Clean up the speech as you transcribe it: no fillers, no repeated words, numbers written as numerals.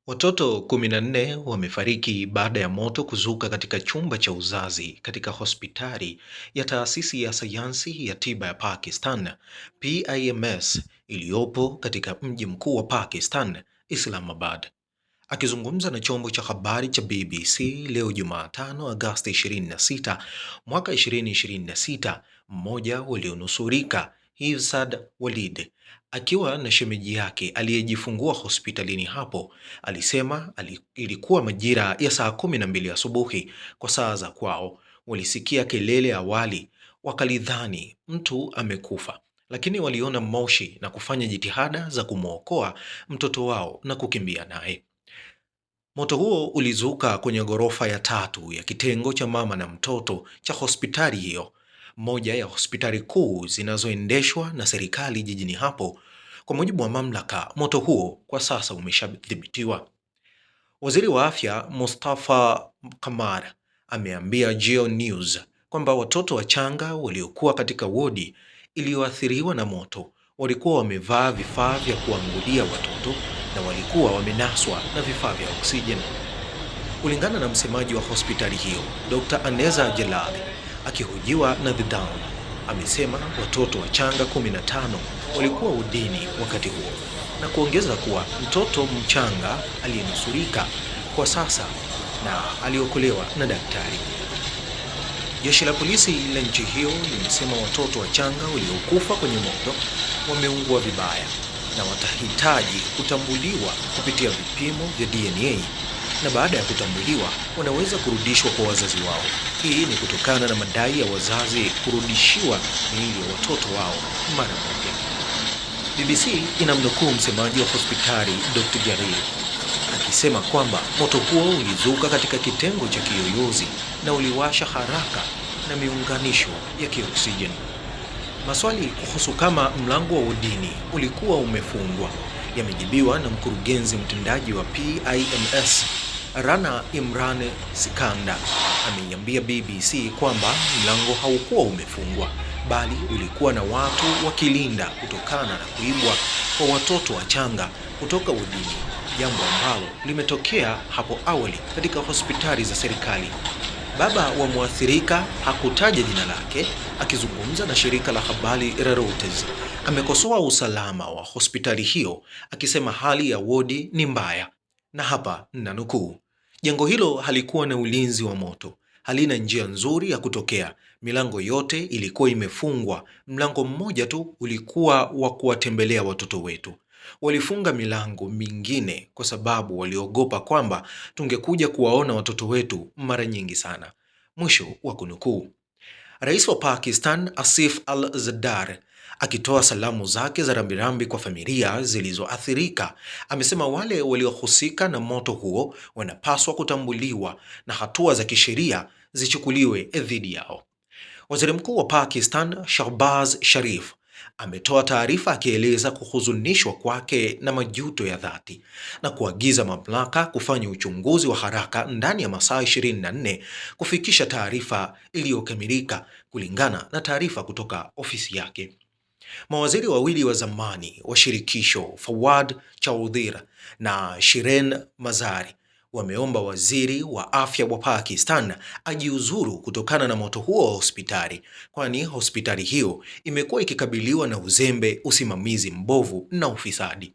Watoto 14 wamefariki baada ya moto kuzuka katika chumba cha uzazi katika hospitali ya taasisi ya sayansi ya tiba ya Pakistan PIMS iliyopo katika mji mkuu wa Pakistan, Islamabad. Akizungumza na chombo cha habari cha BBC leo Jumatano Agosti 26 mwaka 2026, mmoja walionusurika Hifzad Walid akiwa na shemeji yake aliyejifungua hospitalini hapo alisema ilikuwa majira ya saa 12 asubuhi kwa saa za kwao. Walisikia kelele awali, wakalidhani mtu amekufa, lakini waliona moshi na kufanya jitihada za kumwokoa mtoto wao na kukimbia naye. Moto huo ulizuka kwenye ghorofa ya 3 ya kitengo cha mama na mtoto cha hospitali hiyo, moja ya hospitali kuu zinazoendeshwa na serikali jijini hapo. Kwa mujibu wa mamlaka, moto huo kwa sasa umeshadhibitiwa. Waziri wa Afya Mustafa Kamar ameambia Geo News kwamba watoto wachanga waliokuwa katika wodi iliyoathiriwa na moto walikuwa wamevaa vifaa vya kuangulia watoto na walikuwa wamenaswa na vifaa vya oksijeni. Kulingana na msemaji wa hospitali hiyo, Dr. Aneza Jalali, akihojiwa na The Dawn, amesema watoto wachanga 15 walikuwa wodini wakati huo na kuongeza kuwa mtoto mchanga aliyenusurika kwa sasa na aliokolewa na daktari. Jeshi la polisi la nchi hiyo limesema watoto wachanga waliokufa kwenye moto wameungua vibaya na watahitaji kutambuliwa kupitia vipimo vya DNA, na baada ya kutambuliwa wanaweza kurudishwa kwa wazazi wao. Hii ni kutokana na madai ya wazazi kurudishiwa miili ya watoto wao mara moja. BBC inamnukuu msemaji wa hospitali Dr. Jarir akisema kwamba moto huo ulizuka katika kitengo cha kiyoyozi na uliwasha haraka na miunganisho ya kioksijeni. Maswali kuhusu kama mlango wa wodini ulikuwa umefungwa yamejibiwa na mkurugenzi mtendaji wa PIMS Rana Imran Sikanda. Ameiambia BBC kwamba mlango haukuwa umefungwa bali ulikuwa na watu wakilinda kutokana na kuibwa kwa watoto wachanga kutoka wodini, jambo ambalo limetokea hapo awali katika hospitali za serikali. Baba wa mwathirika hakutaja jina lake. Akizungumza na shirika la habari la Reuters, amekosoa usalama wa hospitali hiyo akisema hali ya wodi ni mbaya, na hapa ninanukuu: jengo hilo halikuwa na ulinzi wa moto, halina njia nzuri ya kutokea, milango yote ilikuwa imefungwa, mlango mmoja tu ulikuwa wa kuwatembelea watoto wetu. Walifunga milango mingine kwa sababu waliogopa kwamba tungekuja kuwaona watoto wetu mara nyingi sana. Mwisho wa kunukuu. Rais wa Pakistan Asif Al-Zardari akitoa salamu zake za rambirambi kwa familia zilizoathirika, amesema wale waliohusika na moto huo wanapaswa kutambuliwa na hatua za kisheria zichukuliwe dhidi yao. Waziri Mkuu wa Pakistan Shahbaz Sharif ametoa taarifa akieleza kuhuzunishwa kwake na majuto ya dhati na kuagiza mamlaka kufanya uchunguzi wa haraka ndani ya masaa 24 kufikisha taarifa iliyokamilika, kulingana na taarifa kutoka ofisi yake. Mawaziri wawili wa zamani wa shirikisho, Fawad Chaudhry na Shirin Mazari, wameomba waziri wa afya wa Pakistan ajiuzuru kutokana na moto huo wa hospitali, kwani hospitali hiyo imekuwa ikikabiliwa na uzembe, usimamizi mbovu na ufisadi.